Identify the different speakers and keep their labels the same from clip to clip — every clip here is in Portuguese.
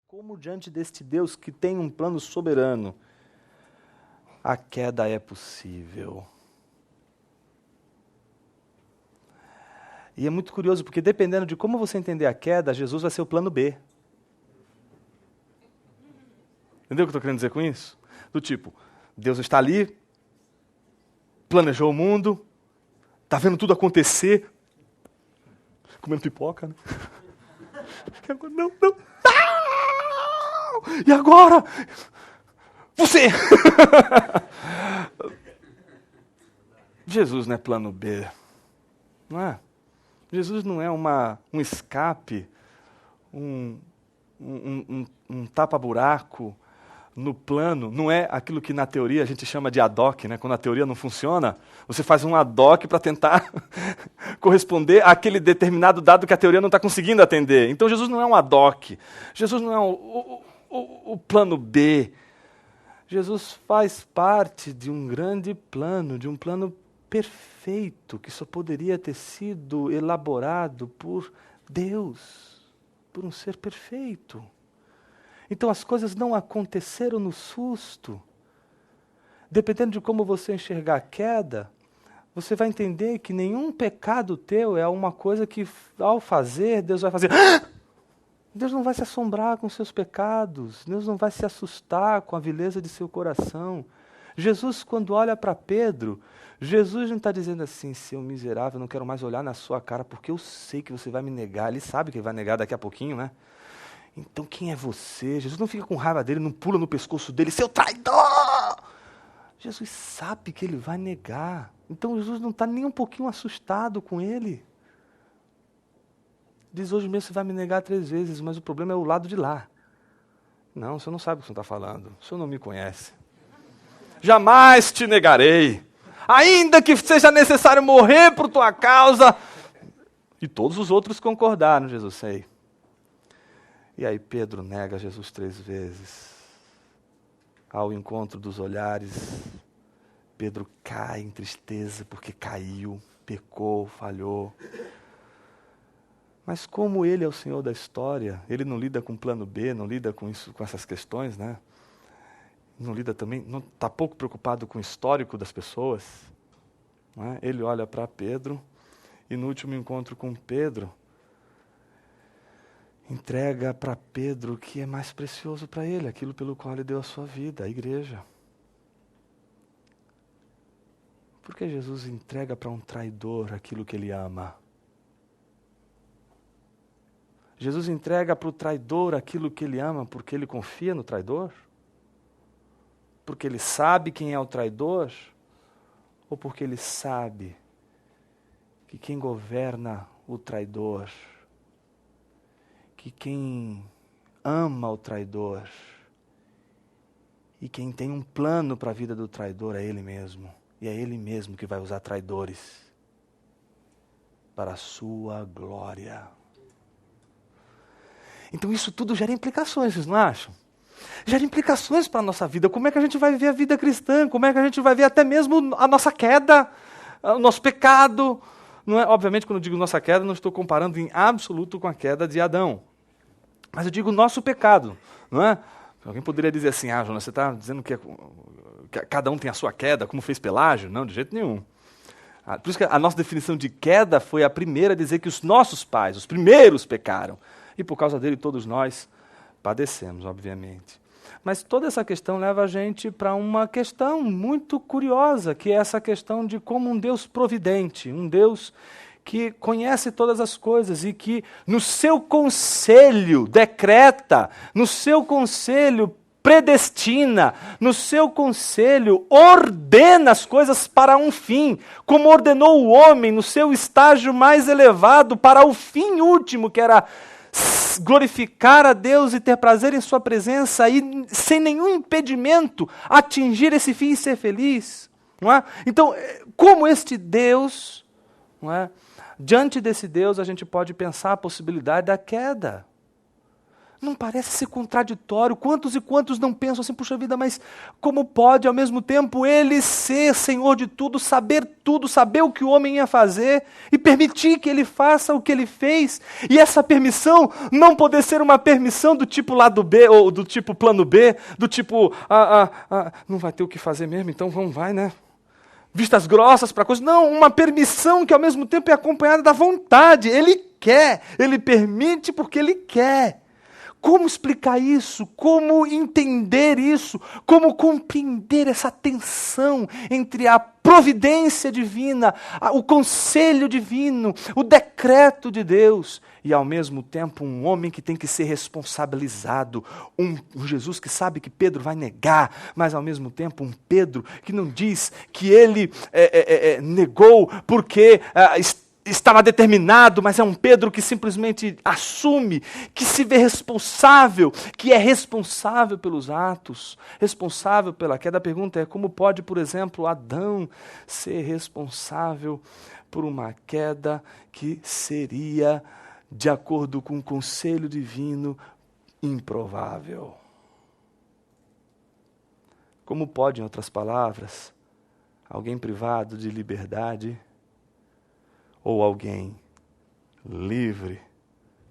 Speaker 1: Como diante deste Deus que tem um plano soberano, a queda é possível. E é muito curioso, porque dependendo de como você entender a queda, Jesus vai ser o plano B. Entendeu o que eu estou querendo dizer com isso? Do tipo, Deus está ali, planejou o mundo, está vendo tudo acontecer, comendo pipoca, né? Não. E agora? Você! Jesus não é plano B, não é? Jesus não é um escape, um tapa-buraco no plano, não é aquilo que na teoria a gente chama de ad hoc, né? Quando a teoria não funciona, você faz um ad hoc para tentar corresponder àquele determinado dado que a teoria não está conseguindo atender. Então Jesus não é um ad hoc, Jesus não é o plano B. Jesus faz parte de um grande plano, de um plano perfeito, que só poderia ter sido elaborado por Deus, por um ser perfeito. Então as coisas não aconteceram no susto. Dependendo de como você enxergar a queda, você vai entender que nenhum pecado teu é uma coisa que, ao fazer, Deus vai fazer... Deus não vai se assombrar com seus pecados, Deus não vai se assustar com a vileza de seu coração. Jesus, quando olha para Pedro, Jesus não está dizendo assim, seu miserável, eu não quero mais olhar na sua cara, porque eu sei que você vai me negar. Ele sabe que ele vai negar daqui a pouquinho, né? Então quem é você? Jesus não fica com raiva dele, não pula no pescoço dele, seu traidor! Jesus sabe que ele vai negar. Então Jesus não está nem um pouquinho assustado com ele. Diz, hoje mesmo você vai me negar 3 vezes, mas o problema é o lado de lá. Não, o senhor não sabe o que o senhor está falando. O senhor não me conhece. Jamais te negarei. Ainda que seja necessário morrer por tua causa. E todos os outros concordaram, Jesus, sei. E aí Pedro nega Jesus 3 vezes. Ao encontro dos olhares, Pedro cai em tristeza porque caiu, pecou, falhou. Mas como ele é o Senhor da história, ele não lida com plano B, não lida com isso, com essas questões, né? Não lida também, não está pouco preocupado com o histórico das pessoas. Não é? Ele olha para Pedro e no último encontro com Pedro, entrega para Pedro o que é mais precioso para ele, aquilo pelo qual ele deu a sua vida, a igreja. Por que Jesus entrega para um traidor aquilo que ele ama? Jesus entrega para o traidor aquilo que ele ama porque ele confia no traidor? Porque ele sabe quem é o traidor? Ou porque ele sabe que quem governa o traidor, que quem ama o traidor e quem tem um plano para a vida do traidor é ele mesmo. E é ele mesmo que vai usar traidores para a sua glória. Então isso tudo gera implicações, vocês não acham? Gera implicações para a nossa vida. Como é que a gente vai viver a vida cristã? Como é que a gente vai ver até mesmo a nossa queda, o nosso pecado? Não é? Obviamente, quando eu digo nossa queda, não estou comparando em absoluto com a queda de Adão. Mas eu digo nosso pecado, não é? Alguém poderia dizer assim, Jonas, você está dizendo que cada um tem a sua queda, como fez Pelágio? Não, de jeito nenhum. Por isso que a nossa definição de queda foi a primeira a dizer que os nossos pais, os primeiros, pecaram. E por causa dele todos nós padecemos, obviamente. Mas toda essa questão leva a gente para uma questão muito curiosa, que é essa questão de como um Deus providente, um Deus que conhece todas as coisas e que no seu conselho decreta, no seu conselho predestina, no seu conselho ordena as coisas para um fim, como ordenou o homem no seu estágio mais elevado para o fim último, que era glorificar a Deus e ter prazer em sua presença e sem nenhum impedimento atingir esse fim e ser feliz. Não é? Então, como este Deus, não é? Diante desse Deus a gente pode pensar a possibilidade da queda. Não parece ser contraditório? Quantos e quantos não pensam assim, puxa vida, mas como pode ao mesmo tempo ele ser Senhor de tudo, saber o que o homem ia fazer e permitir que ele faça o que ele fez? E essa permissão não poder ser uma permissão do tipo lado B, ou do tipo plano B, do tipo, não vai ter o que fazer mesmo, então vai, né? Vistas grossas para coisas. Não, uma permissão que ao mesmo tempo é acompanhada da vontade. Ele quer, ele permite porque ele quer. Como explicar isso? Como entender isso? Como compreender essa tensão entre a providência divina, o conselho divino, o decreto de Deus e, ao mesmo tempo, um homem que tem que ser responsabilizado, um Jesus que sabe que Pedro vai negar, mas, ao mesmo tempo, um Pedro que não diz que ele negou porque estava determinado, mas é um Pedro que simplesmente assume, que se vê responsável, que é responsável pelos atos, responsável pela queda. A pergunta é, como pode, por exemplo, Adão ser responsável por uma queda que seria, de acordo com o conselho divino, improvável? Como pode, em outras palavras, alguém privado de liberdade ou alguém livre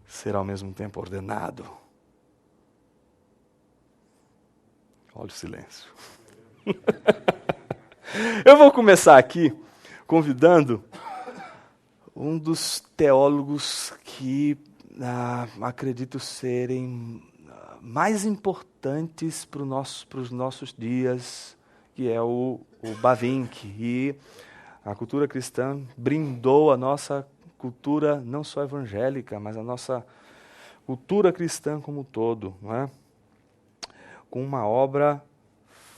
Speaker 1: ser ao mesmo tempo ordenado? Olha o silêncio. Eu vou começar aqui convidando um dos teólogos que acredito serem mais importantes para os nossos dias, que é o Bavinck. E a cultura cristã brindou a nossa cultura, não só evangélica, mas a nossa cultura cristã como um todo, não é? Com uma obra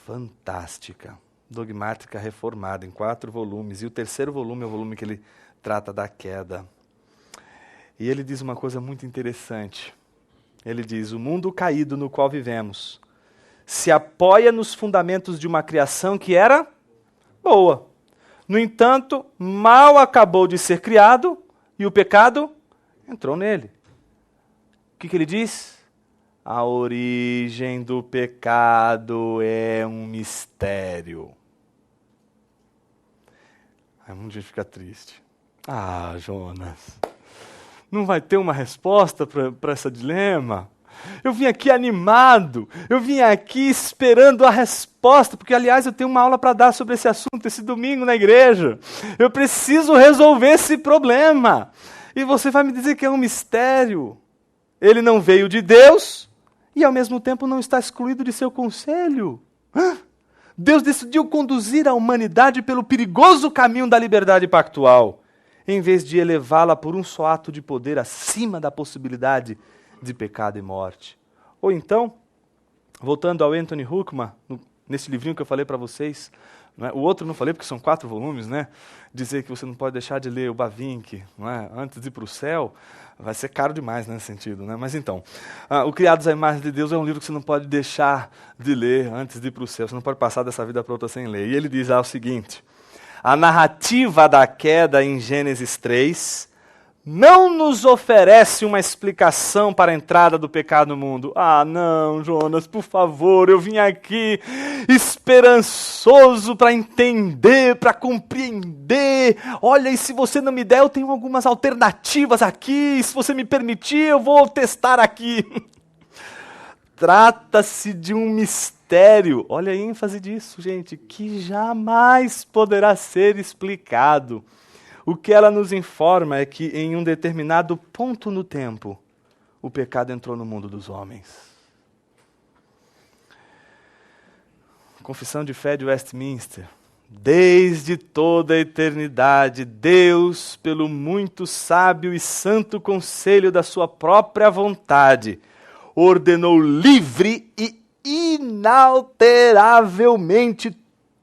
Speaker 1: fantástica, Dogmática Reformada, em 4 volumes. E o terceiro volume é o volume que ele trata da queda. E ele diz uma coisa muito interessante. Ele diz, o mundo caído no qual vivemos se apoia nos fundamentos de uma criação que era boa. No entanto, mal acabou de ser criado e o pecado entrou nele. O que ele diz? A origem do pecado é um mistério. Aí um dia fica triste. Jonas, não vai ter uma resposta para esse dilema? Eu vim aqui animado, eu vim aqui esperando a resposta, porque, aliás, eu tenho uma aula para dar sobre esse assunto esse domingo na igreja. Eu preciso resolver esse problema. E você vai me dizer que é um mistério. Ele não veio de Deus e, ao mesmo tempo, não está excluído de seu conselho. Deus decidiu conduzir a humanidade pelo perigoso caminho da liberdade pactual, em vez de elevá-la por um só ato de poder acima da possibilidade de pecado e morte. Ou então, voltando ao Anthony Huckman, nesse livrinho que eu falei para vocês, não é? O outro não falei porque são 4 volumes, né? Dizer que você não pode deixar de ler o Bavinck, não é? Antes de ir para o céu, vai ser caro demais nesse sentido, né? Mas então, o Criados à Imagem de Deus é um livro que você não pode deixar de ler antes de ir para o céu, você não pode passar dessa vida para outra sem ler. E ele diz o seguinte, a narrativa da queda em Gênesis 3 não nos oferece uma explicação para a entrada do pecado no mundo. Não, Jonas, por favor, eu vim aqui esperançoso para entender, para compreender. Olha, e se você não me der, eu tenho algumas alternativas aqui. Se você me permitir, eu vou testar aqui. Trata-se de um mistério, olha a ênfase disso, gente, que jamais poderá ser explicado. O que ela nos informa é que, em um determinado ponto no tempo, o pecado entrou no mundo dos homens. Confissão de Fé de Westminster. Desde toda a eternidade, Deus, pelo muito sábio e santo conselho da sua própria vontade, ordenou livre e inalteravelmente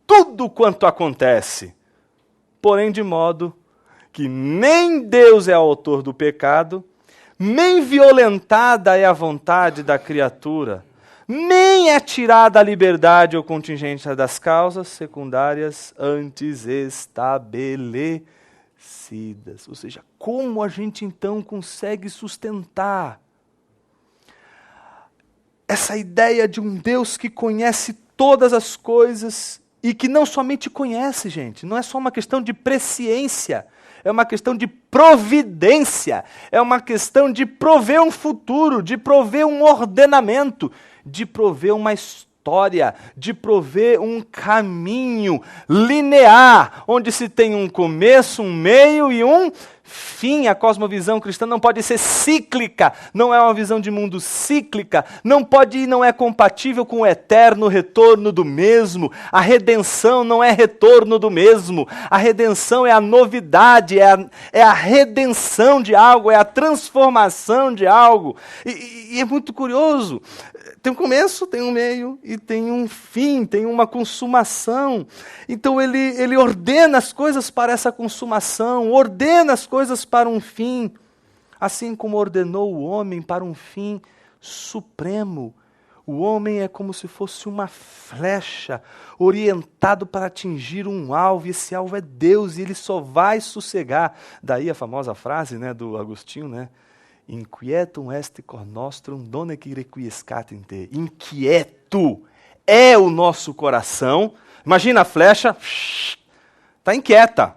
Speaker 1: tudo quanto acontece, porém de modo que nem Deus é autor do pecado, nem violentada é a vontade da criatura, nem é tirada a liberdade ou contingência das causas secundárias antes estabelecidas. Ou seja, como a gente então consegue sustentar essa ideia de um Deus que conhece todas as coisas e que não somente conhece, gente, não é só uma questão de presciência, é uma questão de providência, é uma questão de prover um futuro, de prover um ordenamento, de prover uma história, de prover um caminho linear, onde se tem um começo, um meio e um fim. A cosmovisão cristã não pode ser cíclica, não é uma visão de mundo cíclica, não pode e não é compatível com o eterno retorno do mesmo. A redenção não é retorno do mesmo, a redenção é a novidade, é a redenção de algo, é a transformação de algo. E é muito curioso, tem um começo, tem um meio e tem um fim, tem uma consumação. Então ele ordena as coisas para essa consumação, ordena as coisas para um fim, assim como ordenou o homem para um fim supremo. O homem é como se fosse uma flecha orientado para atingir um alvo, e esse alvo é Deus, e ele só vai sossegar. Daí a famosa frase, né, do Agostinho, né? Inquietum est cor nostrum, donec requiescat in te. Inquieto é o nosso coração. Imagina a flecha, está inquieta.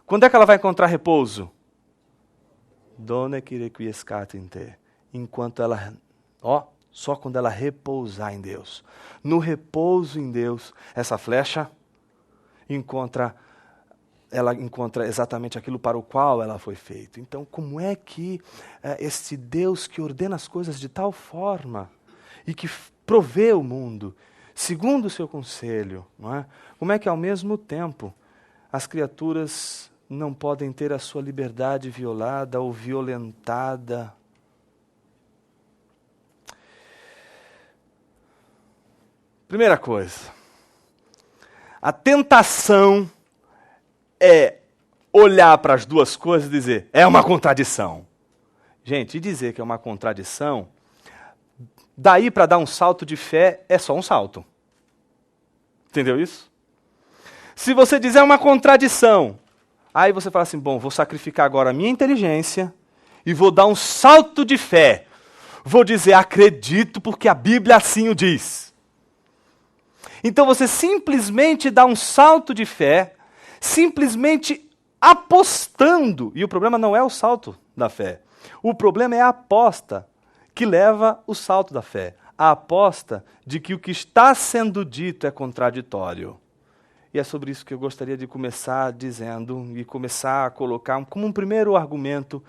Speaker 1: Quando é que ela vai encontrar repouso? Donec requiescat in te. Enquanto ela, só quando ela repousar em Deus. No repouso em Deus, essa flecha ela encontra exatamente aquilo para o qual ela foi feita. Então, como é que esse Deus que ordena as coisas de tal forma e que provê o mundo, segundo o seu conselho, não é? Como é que ao mesmo tempo as criaturas não podem ter a sua liberdade violada ou violentada? Primeira coisa, a tentação é olhar para as duas coisas e dizer, é uma contradição. Gente, e dizer que é uma contradição, daí para dar um salto de fé, é só um salto. Entendeu isso? Se você dizer uma contradição, aí você fala assim, bom, vou sacrificar agora a minha inteligência e vou dar um salto de fé. Vou dizer, acredito porque a Bíblia assim o diz. Então você simplesmente dá um salto de fé, simplesmente apostando. E o problema não é o salto da fé. O problema é a aposta que leva o salto da fé. A aposta de que o que está sendo dito é contraditório. E é sobre isso que eu gostaria de começar dizendo e começar a colocar como um primeiro argumento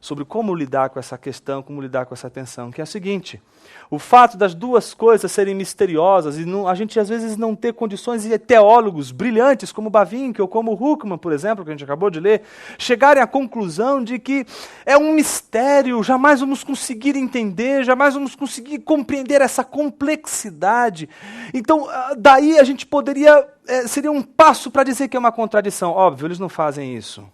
Speaker 1: sobre como lidar com essa questão, como lidar com essa tensão, que é o seguinte: o fato das duas coisas serem misteriosas e a gente às vezes não ter condições de teólogos brilhantes como Bavinck ou como Huckman, por exemplo, que a gente acabou de ler, chegarem à conclusão de que é um mistério, jamais vamos conseguir entender, jamais vamos conseguir compreender essa complexidade. Então, daí a gente poderia, seria um passo para dizer que é uma contradição. Óbvio, eles não fazem isso.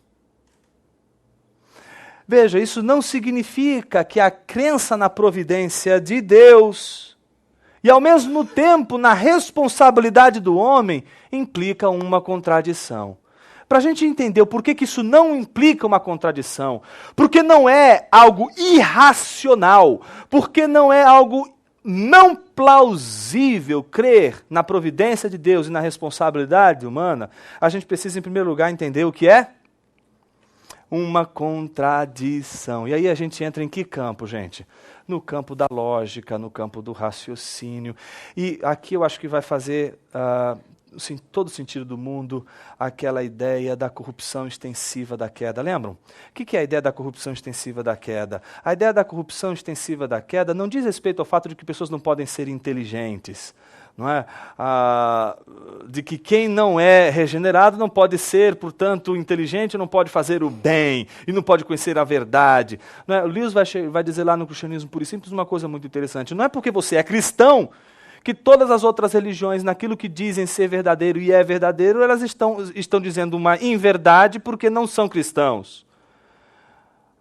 Speaker 1: Veja, isso não significa que a crença na providência de Deus e, ao mesmo tempo, na responsabilidade do homem, implica uma contradição. Para a gente entender o porquê que isso não implica uma contradição, porque não é algo irracional, porque não é algo não plausível crer na providência de Deus e na responsabilidade humana, a gente precisa, em primeiro lugar, entender o que é uma contradição. E aí a gente entra em que campo, gente? No campo da lógica, no campo do raciocínio. E aqui eu acho que vai fazer todo o sentido do mundo aquela ideia da corrupção extensiva da queda. Lembram? O que é a ideia da corrupção extensiva da queda? A ideia da corrupção extensiva da queda não diz respeito ao fato de que pessoas não podem ser inteligentes. Não é? De que quem não é regenerado não pode ser, portanto, inteligente, não pode fazer o bem e não pode conhecer a verdade. Não é? O Lewis vai dizer lá no Cristianismo Puro e Simples uma coisa muito interessante. Não é porque você é cristão que todas as outras religiões, naquilo que dizem ser verdadeiro e é verdadeiro, elas estão dizendo uma inverdade porque não são cristãos.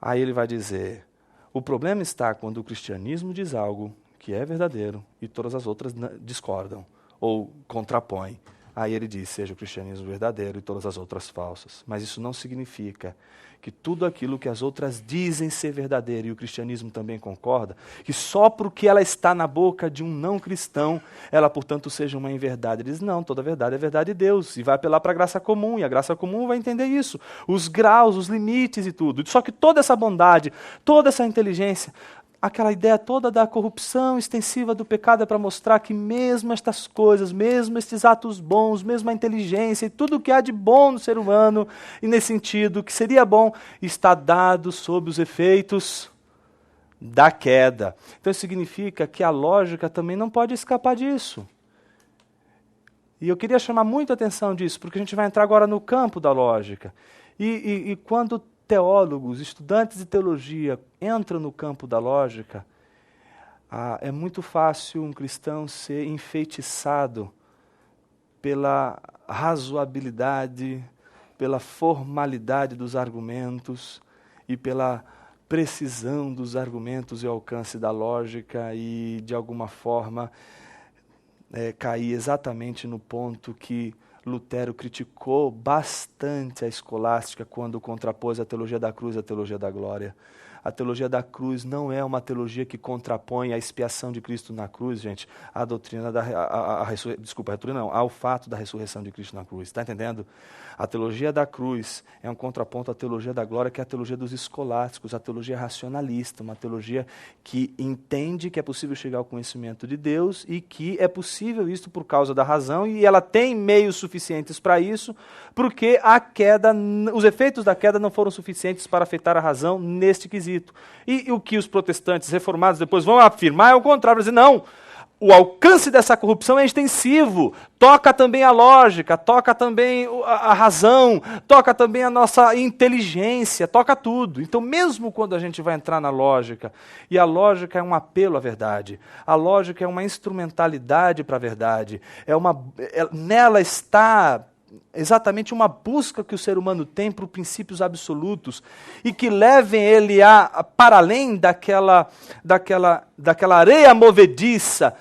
Speaker 1: Aí ele vai dizer, o problema está quando o cristianismo diz algo que é verdadeiro e todas as outras discordam ou contrapõem. Aí ele diz, seja o cristianismo verdadeiro e todas as outras falsas. Mas isso não significa que tudo aquilo que as outras dizem ser verdadeiro, e o cristianismo também concorda, que só porque ela está na boca de um não cristão, ela, portanto, seja uma inverdade. Ele diz, não, toda verdade é verdade de Deus, e vai apelar para a graça comum, e a graça comum vai entender isso, os graus, os limites e tudo. Só que toda essa bondade, toda essa inteligência, aquela ideia toda da corrupção extensiva do pecado é para mostrar que mesmo estas coisas, mesmo estes atos bons, mesmo a inteligência e tudo o que há de bom no ser humano, e nesse sentido, que seria bom, está dado sob os efeitos da queda. Então isso significa que a lógica também não pode escapar disso. E eu queria chamar muita atenção disso, porque a gente vai entrar agora no campo da lógica. E quando teólogos, estudantes de teologia entram no campo da lógica, é muito fácil um cristão ser enfeitiçado pela razoabilidade, pela formalidade dos argumentos e pela precisão dos argumentos e alcance da lógica e, de alguma forma, cair exatamente no ponto que Lutero criticou bastante a escolástica quando contrapôs a teologia da cruz à teologia da glória. A teologia da cruz não é uma teologia que contrapõe a expiação de Cristo na cruz, gente, à doutrina ao fato da ressurreição de Cristo na cruz. Está entendendo? A teologia da cruz é um contraponto à teologia da glória, que é a teologia dos escolásticos, a teologia racionalista, uma teologia que entende que é possível chegar ao conhecimento de Deus e que é possível isso por causa da razão, e ela tem meios suficientes para isso, porque a queda, os efeitos da queda não foram suficientes para afetar a razão neste quesito. E o que os protestantes reformados depois vão afirmar é o contrário, dizer, não, o alcance dessa corrupção é extensivo, toca também a lógica, toca também a razão, toca também a nossa inteligência, toca tudo. Então, mesmo quando a gente vai entrar na lógica, e a lógica é um apelo à verdade, a lógica é uma instrumentalidade para a verdade, nela está exatamente uma busca que o ser humano tem por princípios absolutos e que levem ele para além daquela areia movediça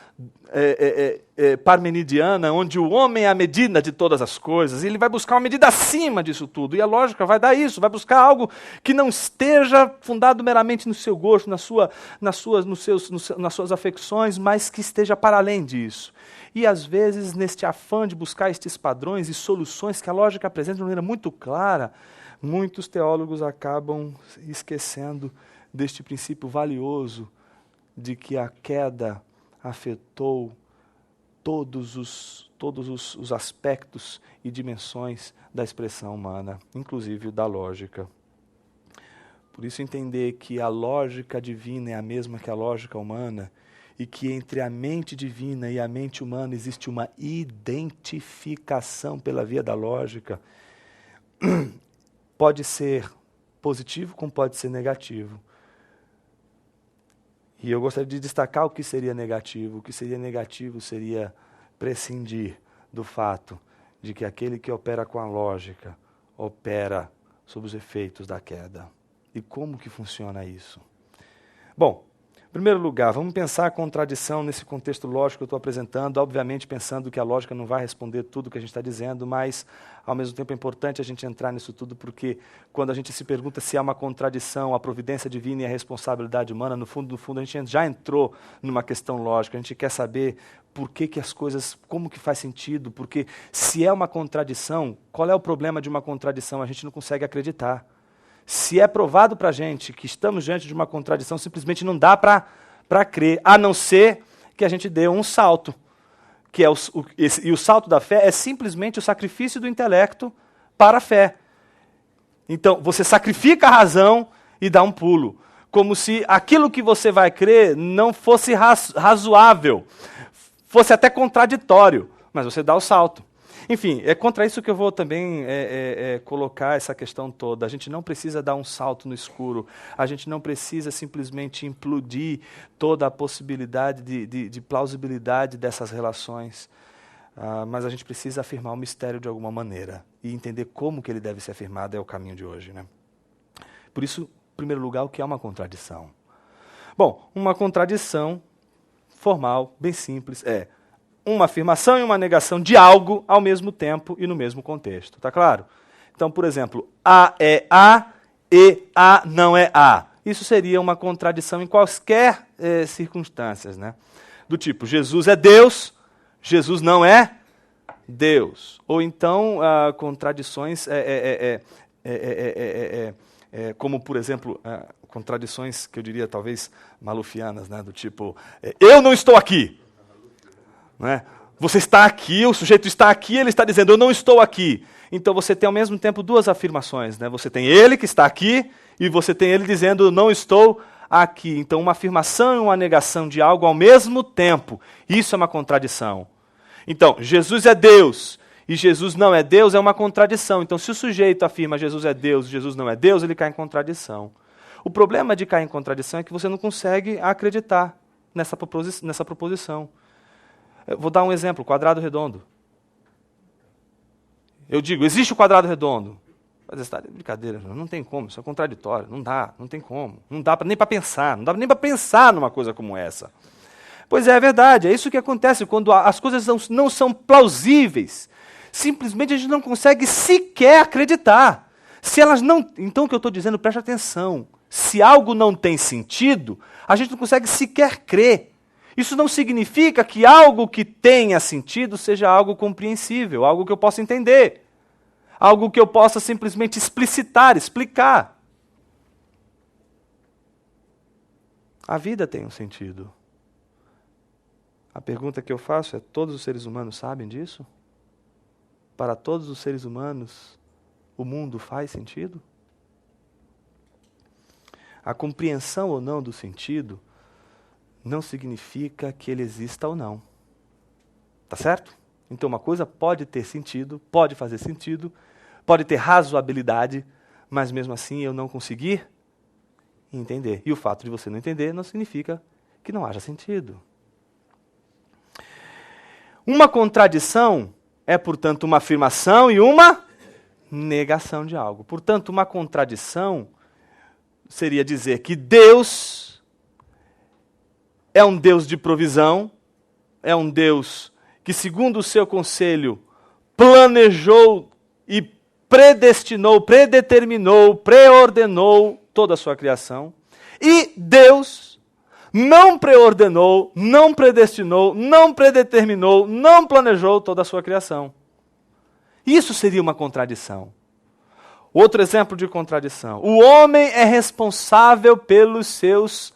Speaker 1: parmenidiana, onde o homem é a medida de todas as coisas, e ele vai buscar uma medida acima disso tudo, e a lógica vai dar isso, vai buscar algo que não esteja fundado meramente no seu gosto, nas suas afecções, mas que esteja para além disso. E às vezes, neste afã de buscar estes padrões e soluções que a lógica apresenta de maneira muito clara, muitos teólogos acabam esquecendo deste princípio valioso de que a queda afetou todos os aspectos e dimensões da expressão humana, inclusive o da lógica. Por isso, entender que a lógica divina é a mesma que a lógica humana, e que entre a mente divina e a mente humana existe uma identificação pela via da lógica, pode ser positivo como pode ser negativo. E eu gostaria de destacar o que seria negativo. O que seria negativo seria prescindir do fato de que aquele que opera com a lógica opera sob os efeitos da queda. E como que funciona isso? Bom, em primeiro lugar, vamos pensar a contradição nesse contexto lógico que eu estou apresentando, obviamente pensando que a lógica não vai responder tudo o que a gente está dizendo, mas, ao mesmo tempo, é importante a gente entrar nisso tudo, porque quando a gente se pergunta se há uma contradição, a providência divina e a responsabilidade humana, no fundo, a gente já entrou numa questão lógica, a gente quer saber por que as coisas, como que faz sentido, porque se é uma contradição, qual é o problema de uma contradição? A gente não consegue acreditar. Se é provado para a gente que estamos diante de uma contradição, simplesmente não dá para crer, a não ser que a gente dê um salto. E o salto da fé é simplesmente o sacrifício do intelecto para a fé. Então, você sacrifica a razão e dá um pulo. Como se aquilo que você vai crer não fosse razoável, fosse até contraditório, mas você dá o salto. Enfim, é contra isso que eu vou também colocar essa questão toda. A gente não precisa dar um salto no escuro, a gente não precisa simplesmente implodir toda a possibilidade de plausibilidade dessas relações, mas a gente precisa afirmar o mistério de alguma maneira e entender como que ele deve ser afirmado, é o caminho de hoje, né? Por isso, em primeiro lugar, o que é uma contradição? Bom, uma contradição formal, bem simples, é uma afirmação e uma negação de algo ao mesmo tempo e no mesmo contexto. Está claro? Então, por exemplo, A é A e A não é A. Isso seria uma contradição em quaisquer circunstâncias, né? Do tipo, Jesus é Deus, Jesus não é Deus. Ou então, contradições, como, por exemplo, contradições que eu diria talvez malufianas, né? Do tipo, eu não estou aqui. Né? Você está aqui, o sujeito está aqui, ele está dizendo, eu não estou aqui. Então você tem ao mesmo tempo duas afirmações. Né? Você tem ele que está aqui e você tem ele dizendo, não estou aqui. Então uma afirmação e uma negação de algo ao mesmo tempo. Isso é uma contradição. Então, Jesus é Deus e Jesus não é Deus é uma contradição. Então se o sujeito afirma Jesus é Deus e Jesus não é Deus, ele cai em contradição. O problema de cair em contradição é que você não consegue acreditar nessa proposição. Eu vou dar um exemplo, quadrado redondo. Eu digo, existe o quadrado redondo. Mas está de brincadeira, não tem como, isso é contraditório, não dá, não tem como. Não dá nem para pensar, não dá nem para pensar numa coisa como essa. Pois é verdade, é isso que acontece quando as coisas não são plausíveis. Simplesmente a gente não consegue sequer acreditar. Se elas não, então o que eu estou dizendo, preste atenção. Se algo não tem sentido, a gente não consegue sequer crer. Isso não significa que algo que tenha sentido seja algo compreensível, algo que eu possa entender, algo que eu possa simplesmente explicitar, explicar. A vida tem um sentido. A pergunta que eu faço é, todos os seres humanos sabem disso? Para todos os seres humanos, o mundo faz sentido? A compreensão ou não do sentido não significa que ele exista ou não. Tá certo? Então uma coisa pode ter sentido, pode fazer sentido, pode ter razoabilidade, mas mesmo assim eu não conseguir entender. E o fato de você não entender não significa que não haja sentido. Uma contradição é, portanto, uma afirmação e uma negação de algo. Portanto, uma contradição seria dizer que Deus é um Deus de provisão, é um Deus que, segundo o seu conselho, planejou e predestinou, predeterminou, preordenou toda a sua criação. E Deus não preordenou, não predestinou, não predeterminou, não planejou toda a sua criação. Isso seria uma contradição. Outro exemplo de contradição. O homem é responsável pelos seus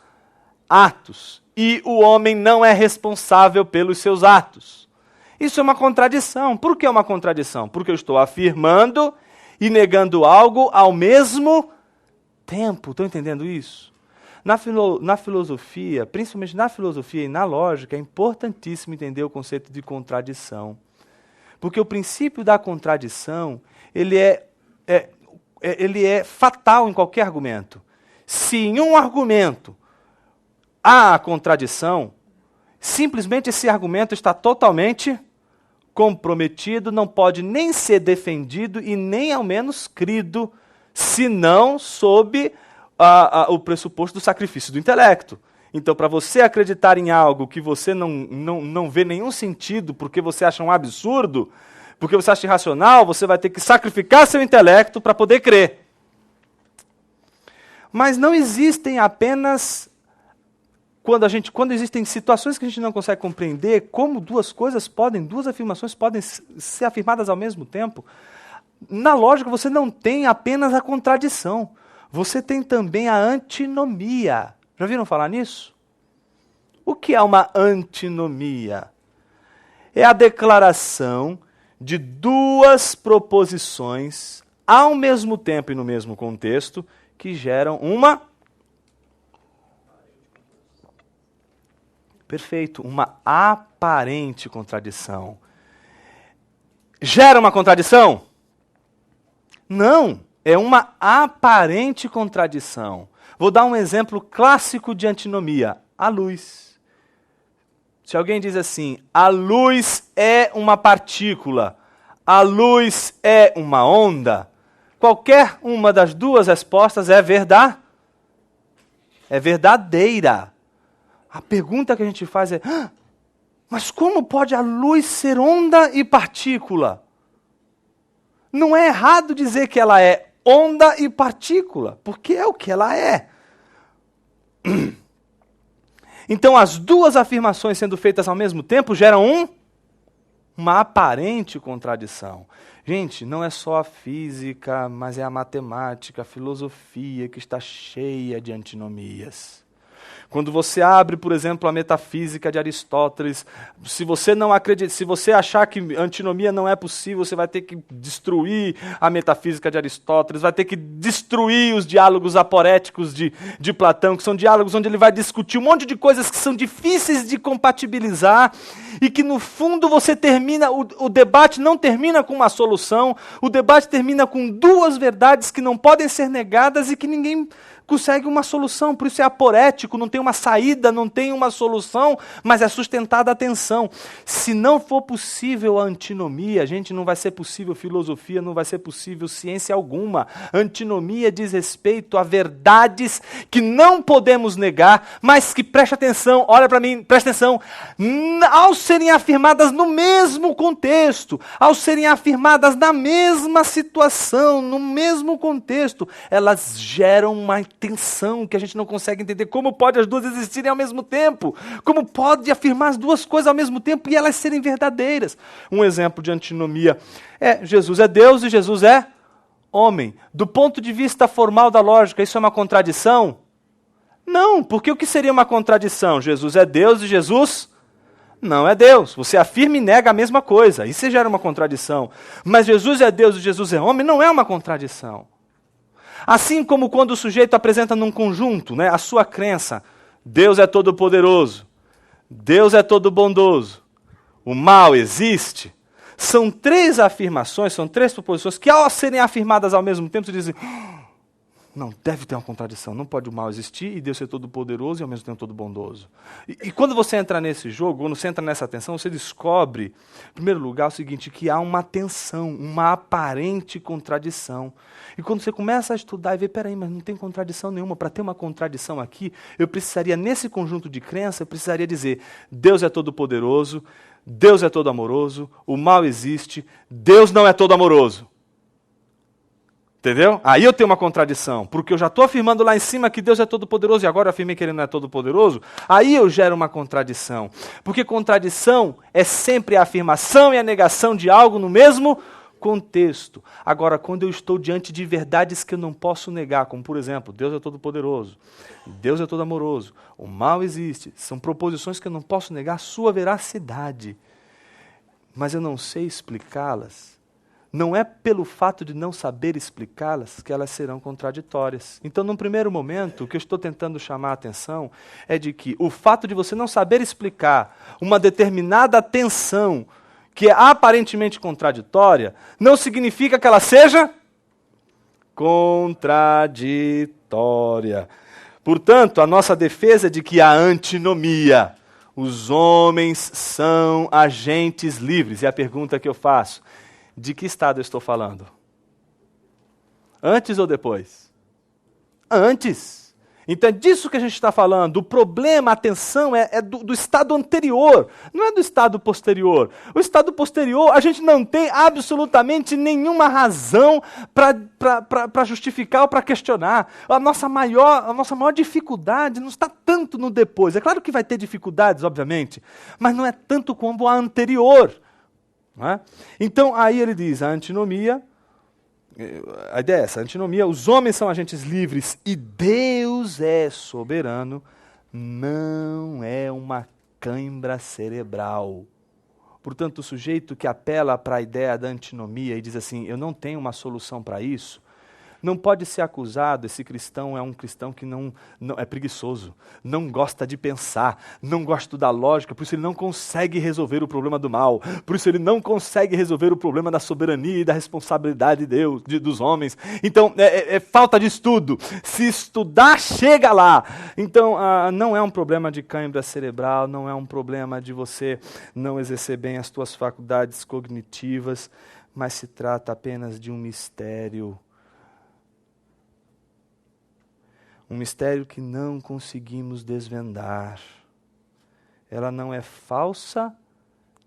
Speaker 1: atos. E o homem não é responsável pelos seus atos. Isso é uma contradição. Por que é uma contradição? Porque eu estou afirmando e negando algo ao mesmo tempo. Estão entendendo isso? Na filosofia, principalmente na filosofia e na lógica, é importantíssimo entender o conceito de contradição. Porque o princípio da contradição, ele é fatal em qualquer argumento. Se em um argumento há a contradição, simplesmente esse argumento está totalmente comprometido, não pode nem ser defendido e nem ao menos crido, senão sob o pressuposto do sacrifício do intelecto. Então, para você acreditar em algo que você não vê nenhum sentido, porque você acha um absurdo, porque você acha irracional, você vai ter que sacrificar seu intelecto para poder crer. Mas não existem apenas... Quando existem situações que a gente não consegue compreender, como duas afirmações podem ser afirmadas ao mesmo tempo, na lógica você não tem apenas a contradição, você tem também a antinomia. Já ouviram falar nisso? O que é uma antinomia? É a declaração de duas proposições ao mesmo tempo e no mesmo contexto que geram uma... Perfeito, uma aparente contradição. Gera uma contradição? Não, é uma aparente contradição. Vou dar um exemplo clássico de antinomia, a luz. Se alguém diz assim, a luz é uma partícula, a luz é uma onda, qualquer uma das duas respostas é verdadeira. A pergunta que a gente faz é, Mas como pode a luz ser onda e partícula? Não é errado dizer que ela é onda e partícula, porque é o que ela é. Então, as duas afirmações sendo feitas ao mesmo tempo geram uma aparente contradição. Gente, não é só a física, mas é a matemática, a filosofia que está cheia de antinomias. Quando você abre, por exemplo, a metafísica de Aristóteles, se você não acredita, se você achar que antinomia não é possível, você vai ter que destruir a metafísica de Aristóteles, vai ter que destruir os diálogos aporéticos de Platão, que são diálogos onde ele vai discutir um monte de coisas que são difíceis de compatibilizar e que, no fundo, você termina, o debate não termina com uma solução, o debate termina com duas verdades que não podem ser negadas e que ninguém consegue uma solução, por isso é aporético, não tem uma saída, não tem uma solução, mas é sustentada a tensão. Se não for possível a antinomia, gente, não vai ser possível filosofia, não vai ser possível ciência alguma. Antinomia diz respeito a verdades que não podemos negar, mas que, preste atenção, olha para mim, preste atenção, ao serem afirmadas no mesmo contexto, ao serem afirmadas na mesma situação, no mesmo contexto, elas geram uma tensão que a gente não consegue entender. Como pode as duas existirem ao mesmo tempo? Como pode afirmar as duas coisas ao mesmo tempo e elas serem verdadeiras? Um exemplo de antinomia é Jesus é Deus e Jesus é homem. Do ponto de vista formal da lógica, isso é uma contradição? Não, porque o que seria uma contradição? Jesus é Deus e Jesus não é Deus. Você afirma e nega a mesma coisa. Isso gera uma contradição. Mas Jesus é Deus e Jesus é homem não é uma contradição. Assim como quando o sujeito apresenta num conjunto, né, a sua crença, Deus é todo-poderoso, Deus é todo-bondoso, o mal existe, são três afirmações, são três proposições que, ao serem afirmadas ao mesmo tempo, você diz, não, deve ter uma contradição, não pode o mal existir e Deus ser todo-poderoso e ao mesmo tempo todo-bondoso. E quando você entra nesse jogo, quando você entra nessa tensão, você descobre, em primeiro lugar, o seguinte, que há uma tensão, uma aparente contradição. E quando você começa a estudar e ver, peraí, mas não tem contradição nenhuma, para ter uma contradição aqui, eu precisaria, nesse conjunto de crença, eu precisaria dizer, Deus é todo-poderoso, Deus é todo-amoroso, o mal existe, Deus não é todo-amoroso. Entendeu? Aí eu tenho uma contradição, porque eu já estou afirmando lá em cima que Deus é todo-poderoso e agora eu afirmei que Ele não é todo-poderoso, aí eu gero uma contradição. Porque contradição é sempre a afirmação e a negação de algo no mesmo contexto. Agora, quando eu estou diante de verdades que eu não posso negar, como por exemplo, Deus é todo-poderoso, Deus é todo-amoroso, o mal existe, são proposições que eu não posso negar a sua veracidade, mas eu não sei explicá-las. Não é pelo fato de não saber explicá-las que elas serão contraditórias. Então, num primeiro momento, o que eu estou tentando chamar a atenção é de que o fato de você não saber explicar uma determinada tensão que é aparentemente contraditória, não significa que ela seja contraditória. Portanto, a nossa defesa é de que há antinomia. Os homens são agentes livres. E a pergunta que eu faço, de que estado eu estou falando? Antes ou depois? Antes. Então é disso que a gente está falando. O problema, a tensão, é do estado anterior, não é do estado posterior. O estado posterior, a gente não tem absolutamente nenhuma razão para justificar ou para questionar. A nossa maior dificuldade não está tanto no depois. É claro que vai ter dificuldades, obviamente, mas não é tanto como a anterior. Não é? Então, aí ele diz, a antinomia, a ideia é essa, a antinomia, os homens são agentes livres e Deus é soberano, não é uma cãibra cerebral. Portanto, o sujeito que apela para a ideia da antinomia e diz assim, eu não tenho uma solução para isso, não pode ser acusado, esse cristão é um cristão que não é preguiçoso, não gosta de pensar, não gosta da lógica, por isso ele não consegue resolver o problema do mal, por isso ele não consegue resolver o problema da soberania e da responsabilidade de Deus, dos homens. Então, é falta de estudo. Se estudar, chega lá. Então, não é um problema de cãibra cerebral, não é um problema de você não exercer bem as suas faculdades cognitivas, mas se trata apenas de um mistério. Um mistério que não conseguimos desvendar. Ela não é falsa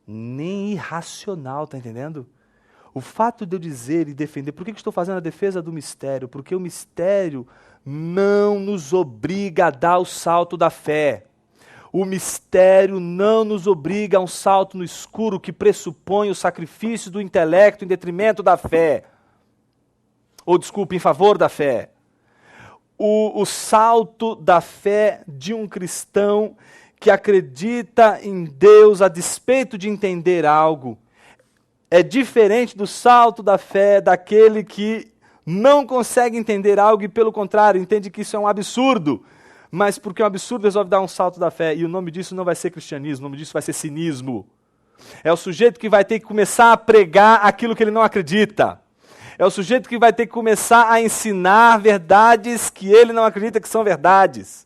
Speaker 1: nem irracional, tá entendendo? O fato de eu dizer e defender, por que eu estou fazendo a defesa do mistério? Porque o mistério não nos obriga a dar o salto da fé. O mistério não nos obriga a um salto no escuro que pressupõe o sacrifício do intelecto em detrimento da fé. Ou, desculpe, em favor da fé. O salto da fé de um cristão que acredita em Deus a despeito de entender algo é diferente do salto da fé daquele que não consegue entender algo e, pelo contrário, entende que isso é um absurdo. Mas porque é um absurdo, resolve dar um salto da fé. E o nome disso não vai ser cristianismo, o nome disso vai ser cinismo. É o sujeito que vai ter que começar a pregar aquilo que ele não acredita. É o sujeito que vai ter que começar a ensinar verdades que ele não acredita que são verdades.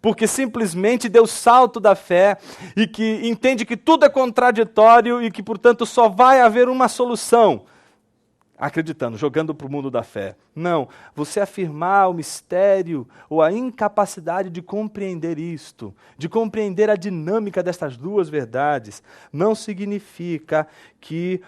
Speaker 1: Porque simplesmente deu salto da fé e que entende que tudo é contraditório e que, portanto, só vai haver uma solução. Acreditando, jogando para o mundo da fé. Não, você afirmar o mistério ou a incapacidade de compreender isto, de compreender a dinâmica destas duas verdades, não significa que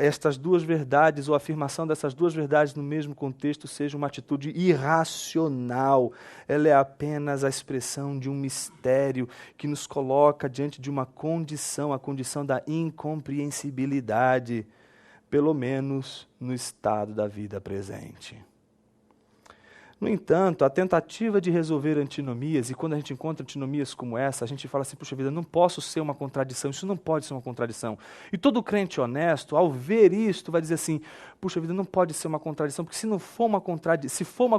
Speaker 1: estas duas verdades ou a afirmação dessas duas verdades no mesmo contexto seja uma atitude irracional. Ela é apenas a expressão de um mistério que nos coloca diante de uma condição, a condição da incompreensibilidade, pelo menos no estado da vida presente. No entanto, a tentativa de resolver antinomias, e quando a gente encontra antinomias como essa, a gente fala assim, puxa vida, não posso ser uma contradição, isso não pode ser uma contradição. E todo crente honesto, ao ver isto, vai dizer assim, puxa vida, não pode ser uma contradição, porque se for uma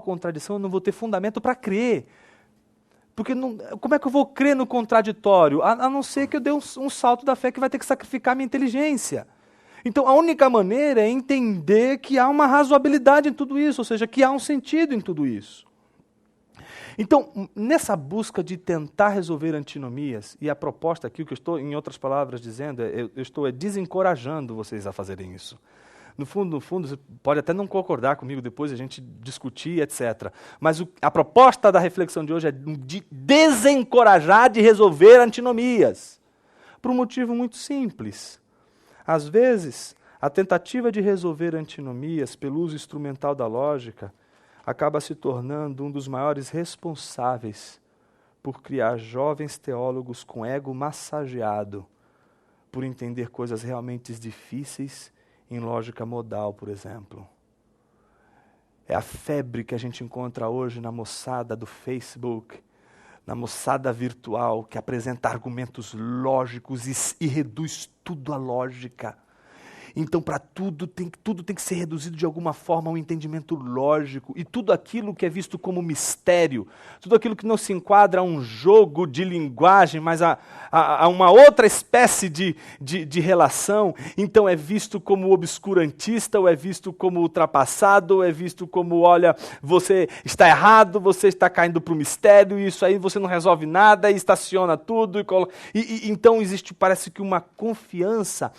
Speaker 1: contradição, eu não vou ter fundamento para crer. Porque como é que eu vou crer no contraditório? A não ser que eu dê um salto da fé que vai ter que sacrificar minha inteligência. Então, a única maneira é entender que há uma razoabilidade em tudo isso, ou seja, que há um sentido em tudo isso. Então, nessa busca de tentar resolver antinomias, e a proposta aqui, o que eu estou, em outras palavras, dizendo, eu estou desencorajando vocês a fazerem isso. No fundo, você pode até não concordar comigo, depois a gente discutir, etc. Mas a proposta da reflexão de hoje é de desencorajar de resolver antinomias. Por um motivo muito simples. Às vezes, a tentativa de resolver antinomias pelo uso instrumental da lógica acaba se tornando um dos maiores responsáveis por criar jovens teólogos com ego massageado, por entender coisas realmente difíceis em lógica modal, por exemplo. É a febre que a gente encontra hoje na moçada do Facebook, na moçada virtual, que apresenta argumentos lógicos e reduz tudo à lógica. Então, para tudo tem que ser reduzido de alguma forma a um entendimento lógico. E tudo aquilo que é visto como mistério, tudo aquilo que não se enquadra a um jogo de linguagem, mas a uma outra espécie de relação, então é visto como obscurantista, ou é visto como ultrapassado, ou é visto como, olha, você está errado, você está caindo para o mistério, e isso aí você não resolve nada, e estaciona tudo. Então existe, parece que uma confiança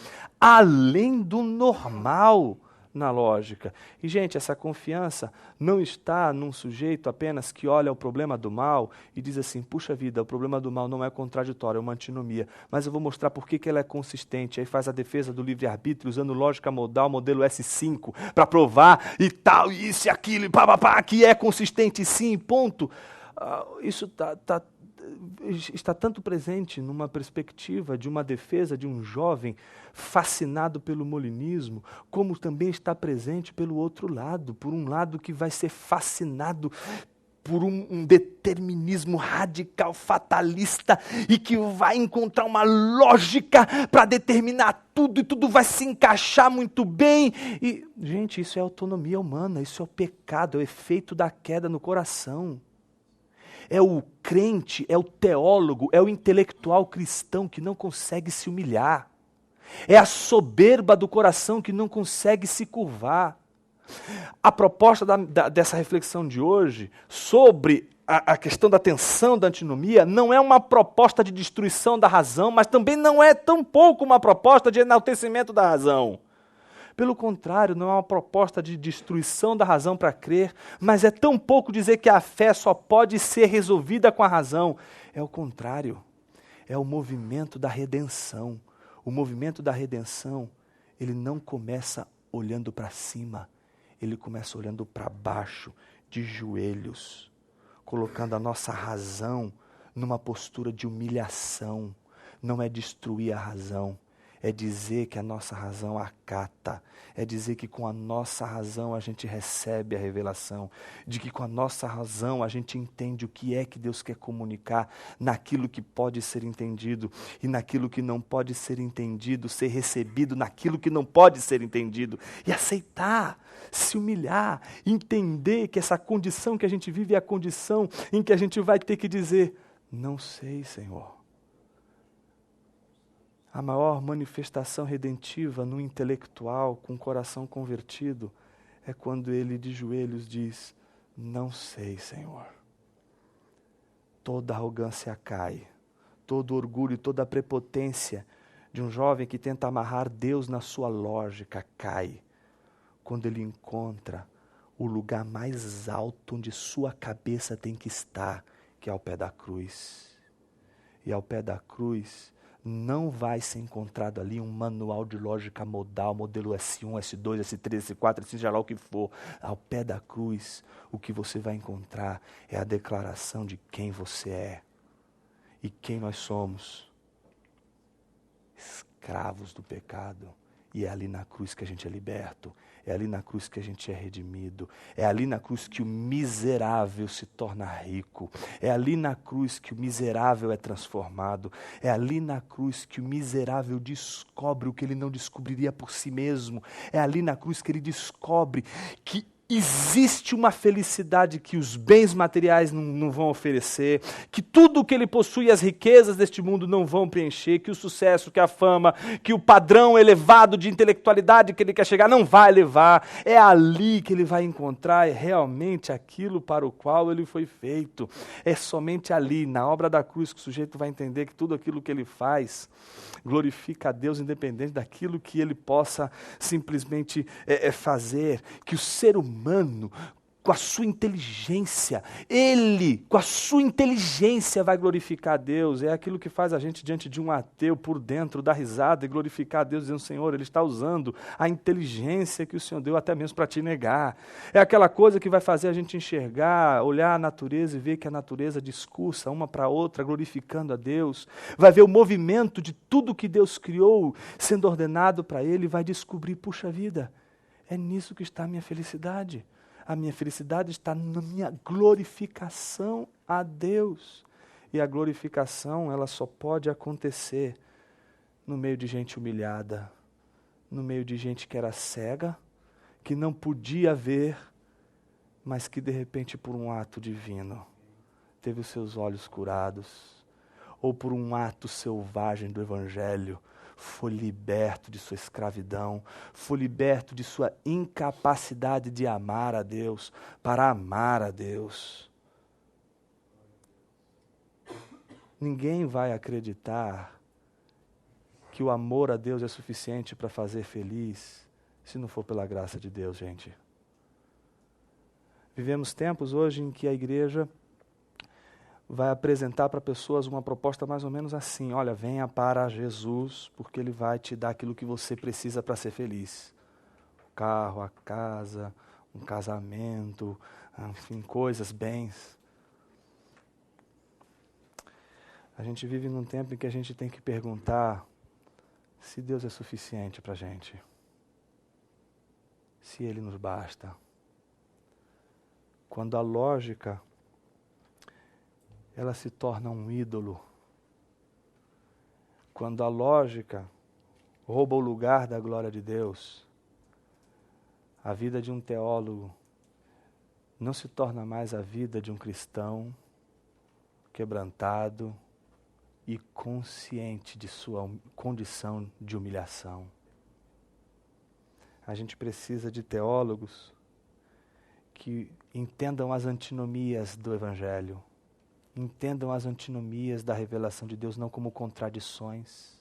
Speaker 1: além do normal na lógica. E, gente, essa confiança não está num sujeito apenas que olha o problema do mal e diz assim, puxa vida, o problema do mal não é contraditório, é uma antinomia, mas eu vou mostrar por que ela é consistente. Aí faz a defesa do livre-arbítrio usando lógica modal, modelo S5, para provar e tal, isso e aquilo, e pá, que é consistente sim, ponto. Isso está tanto presente numa perspectiva de uma defesa de um jovem fascinado pelo molinismo, como também está presente pelo outro lado, por um lado que vai ser fascinado por um determinismo radical, fatalista, e que vai encontrar uma lógica para determinar tudo, e tudo vai se encaixar muito bem. E, gente, isso é autonomia humana, isso é o pecado, é o efeito da queda no coração. É o crente, é o teólogo, é o intelectual cristão que não consegue se humilhar. É a soberba do coração que não consegue se curvar. A proposta dessa reflexão de hoje sobre a questão da tensão da antinomia não é uma proposta de destruição da razão, mas também não é tampouco uma proposta de enaltecimento da razão. Pelo contrário, não é uma proposta de destruição da razão para crer, mas é tão pouco dizer que a fé só pode ser resolvida com a razão. É o contrário, é o movimento da redenção, O movimento da redenção, ele não começa olhando para cima, ele começa olhando para baixo, de joelhos, colocando a nossa razão numa postura de humilhação. Não é destruir a razão, é dizer que a nossa razão acata, é dizer que com a nossa razão a gente recebe a revelação, de que com a nossa razão a gente entende o que é que Deus quer comunicar naquilo que pode ser entendido e naquilo que não pode ser entendido, ser recebido naquilo que não pode ser entendido e aceitar, se humilhar, entender que essa condição que a gente vive é a condição em que a gente vai ter que dizer, não sei, Senhor. A maior manifestação redentiva no intelectual, com o coração convertido, é quando ele de joelhos diz, não sei, Senhor. Toda arrogância cai, todo orgulho, toda prepotência de um jovem que tenta amarrar Deus na sua lógica cai, quando ele encontra o lugar mais alto onde sua cabeça tem que estar, que é ao pé da cruz. E ao pé da cruz, não vai ser encontrado ali um manual de lógica modal, modelo S1, S2, S3, S4, seja lá o que for. Ao pé da cruz, o que você vai encontrar é a declaração de quem você é e quem nós somos. Escravos do pecado. E é ali na cruz que a gente é liberto. É ali na cruz que a gente é redimido. É ali na cruz que o miserável se torna rico. É ali na cruz que o miserável é transformado. É ali na cruz que o miserável descobre o que ele não descobriria por si mesmo. É ali na cruz que ele descobre que existe uma felicidade que os bens materiais não vão oferecer, que tudo o que ele possui, as riquezas deste mundo não vão preencher, que o sucesso, que a fama, que o padrão elevado de intelectualidade que ele quer chegar não vai levar. É ali que ele vai encontrar realmente aquilo para o qual ele foi feito. É somente ali, na obra da cruz, que o sujeito vai entender que tudo aquilo que ele faz glorifica a Deus, independente daquilo que ele possa simplesmente fazer, que o ser humano, com a sua inteligência, ele, com a sua inteligência, vai glorificar a Deus. É aquilo que faz a gente, diante de um ateu, por dentro, dar risada e glorificar a Deus, dizendo, Senhor, ele está usando a inteligência que o Senhor deu até mesmo para te negar. É aquela coisa que vai fazer a gente enxergar, olhar a natureza e ver que a natureza discursa uma para a outra, glorificando a Deus. Vai ver o movimento de tudo que Deus criou sendo ordenado para ele e vai descobrir, puxa vida, é nisso que está a minha felicidade. A minha felicidade está na minha glorificação a Deus. E a glorificação, ela só pode acontecer no meio de gente humilhada, no meio de gente que era cega, que não podia ver, mas que de repente por um ato divino teve os seus olhos curados, ou por um ato selvagem do Evangelho, foi liberto de sua escravidão, foi liberto de sua incapacidade de amar a Deus, para amar a Deus. Ninguém vai acreditar que o amor a Deus é suficiente para fazer feliz, se não for pela graça de Deus, gente. Vivemos tempos hoje em que a igreja vai apresentar para pessoas uma proposta mais ou menos assim, olha, venha para Jesus, porque Ele vai te dar aquilo que você precisa para ser feliz. O carro, a casa, um casamento, enfim, coisas, bens. A gente vive num tempo em que a gente tem que perguntar se Deus é suficiente para a gente, se Ele nos basta. Quando a lógica ela se torna um ídolo. Quando a lógica rouba o lugar da glória de Deus, a vida de um teólogo não se torna mais a vida de um cristão quebrantado e consciente de sua condição de humilhação. A gente precisa de teólogos que entendam as antinomias do Evangelho, entendam as antinomias da revelação de Deus não como contradições,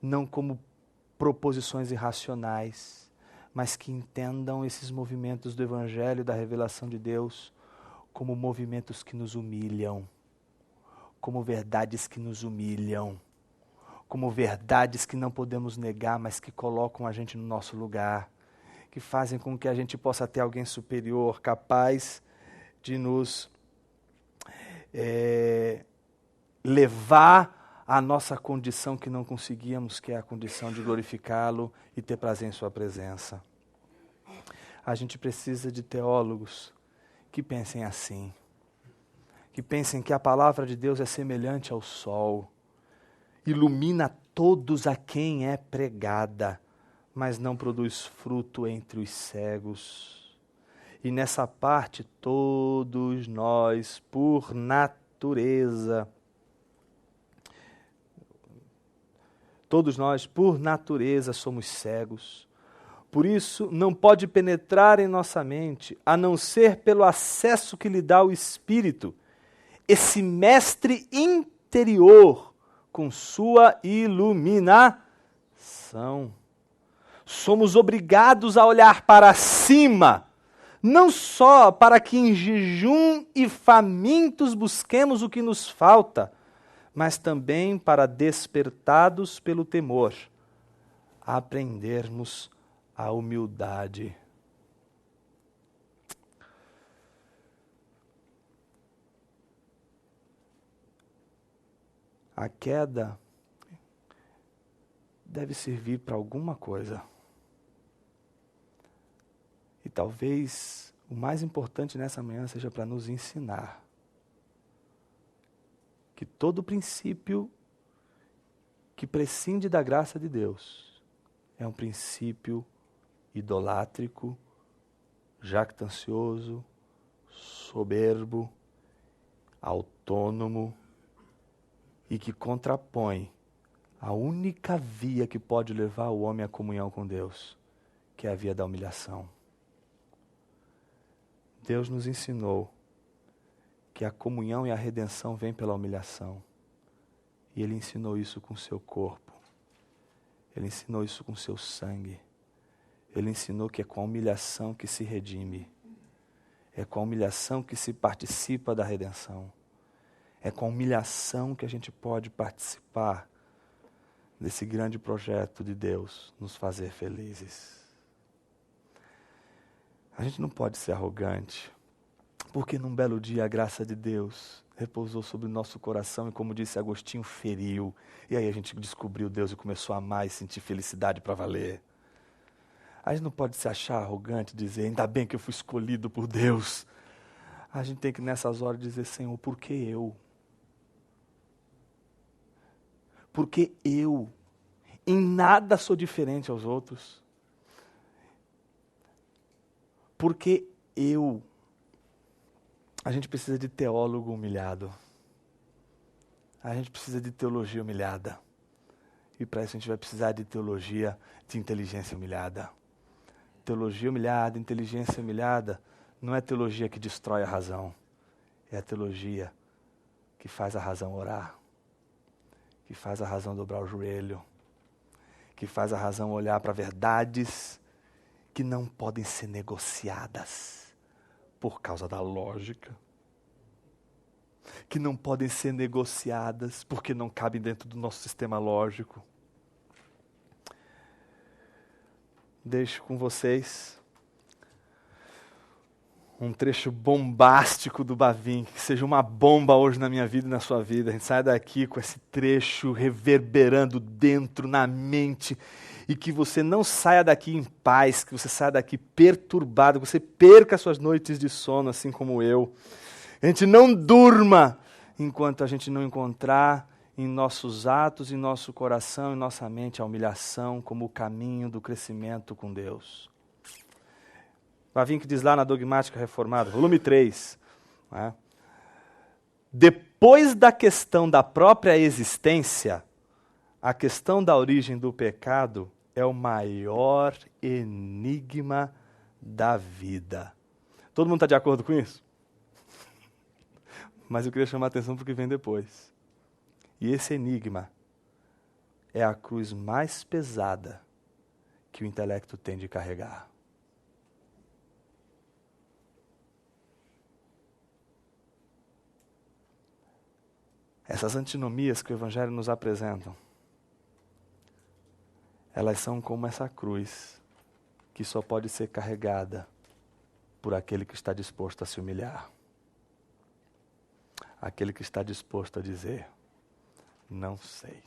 Speaker 1: não como proposições irracionais, mas que entendam esses movimentos do Evangelho e da revelação de Deus como movimentos que nos humilham, como verdades que nos humilham, como verdades que não podemos negar, mas que colocam a gente no nosso lugar, que fazem com que a gente possa ter alguém superior, capaz de nos levar à nossa condição que não conseguíamos, que é a condição de glorificá-lo e ter prazer em sua presença. A gente precisa de teólogos que pensem assim, que pensem que a palavra de Deus é semelhante ao sol, ilumina todos a quem é pregada, mas não produz fruto entre os cegos. E nessa parte, todos nós, por natureza, somos cegos. Por isso, não pode penetrar em nossa mente, a não ser pelo acesso que lhe dá o Espírito, esse mestre interior, com sua iluminação. Somos obrigados a olhar para cima, não só para que em jejum e famintos busquemos o que nos falta, mas também para, despertados pelo temor, aprendermos a humildade. A queda deve servir para alguma coisa. E talvez o mais importante nessa manhã seja para nos ensinar que todo princípio que prescinde da graça de Deus é um princípio idolátrico, jactancioso, soberbo, autônomo e que contrapõe a única via que pode levar o homem à comunhão com Deus, que é a via da humilhação. Deus nos ensinou que a comunhão e a redenção vêm pela humilhação. E Ele ensinou isso com o seu corpo. Ele ensinou isso com o seu sangue. Ele ensinou que é com a humilhação que se redime. É com a humilhação que se participa da redenção. É com a humilhação que a gente pode participar desse grande projeto de Deus, nos fazer felizes. A gente não pode ser arrogante, porque num belo dia a graça de Deus repousou sobre o nosso coração e, como disse Agostinho, feriu. E aí a gente descobriu Deus e começou a amar e sentir felicidade para valer. A gente não pode se achar arrogante e dizer, ainda bem que eu fui escolhido por Deus. A gente tem que nessas horas dizer, Senhor, por que eu? Porque eu em nada sou diferente aos outros. Porque a gente precisa de teólogo humilhado. A gente precisa de teologia humilhada. E para isso a gente vai precisar de teologia de inteligência humilhada. Teologia humilhada, inteligência humilhada, não é teologia que destrói a razão. É a teologia que faz a razão orar. Que faz a razão dobrar o joelho. Que faz a razão olhar para verdades que não podem ser negociadas por causa da lógica. Que não podem ser negociadas porque não cabem dentro do nosso sistema lógico. Deixo com vocês um trecho bombástico do Bavinck, que seja uma bomba hoje na minha vida e na sua vida. A gente sai daqui com esse trecho reverberando dentro, na mente, e que você não saia daqui em paz, que você saia daqui perturbado, que você perca suas noites de sono, assim como eu. A gente não durma enquanto a gente não encontrar em nossos atos, em nosso coração, em nossa mente, a humilhação como o caminho do crescimento com Deus. Bavinck diz lá na Dogmática Reformada, volume 3, né? Depois da questão da própria existência, a questão da origem do pecado é o maior enigma da vida. Todo mundo está de acordo com isso? Mas eu queria chamar a atenção para o que vem depois. E esse enigma é a cruz mais pesada que o intelecto tem de carregar. Essas antinomias que o Evangelho nos apresentam elas são como essa cruz, que só pode ser carregada por aquele que está disposto a se humilhar. Aquele que está disposto a dizer, não sei.